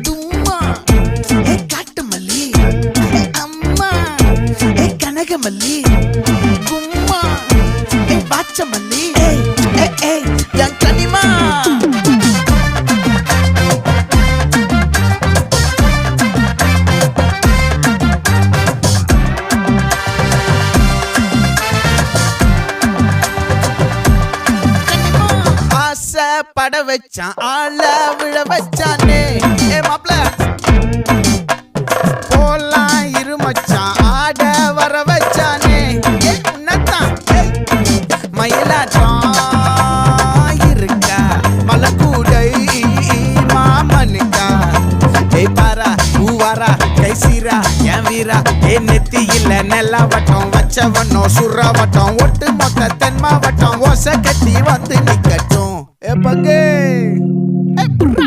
தும்மா ஏ காட்டு மல்லி அம்மா ஏ கனகமல்லி கும்மா ஏ பாச்ச மல்லி என் கனிமா பட வச்சான் ஆள விழ வச்சானே ஏ மாப்ள போலாம் இருமச்சான் ஆட வர வச்சானே ஏ உன்னத்தான் மயிலாட்டம் இருக்கா மலக்கூடை மாமனுக்கா ஏய் பாரா பூவாரா கைசீரா என் வீரா ஏ நெத்தி இல்ல நெல்லா வட்டம் வச்சவனோ சுறா வட்டம் ஒட்டு மொத்த தென் மாவட்டம் ஓசை கட்டி வந்து நிக்கட்டும். É pra quem?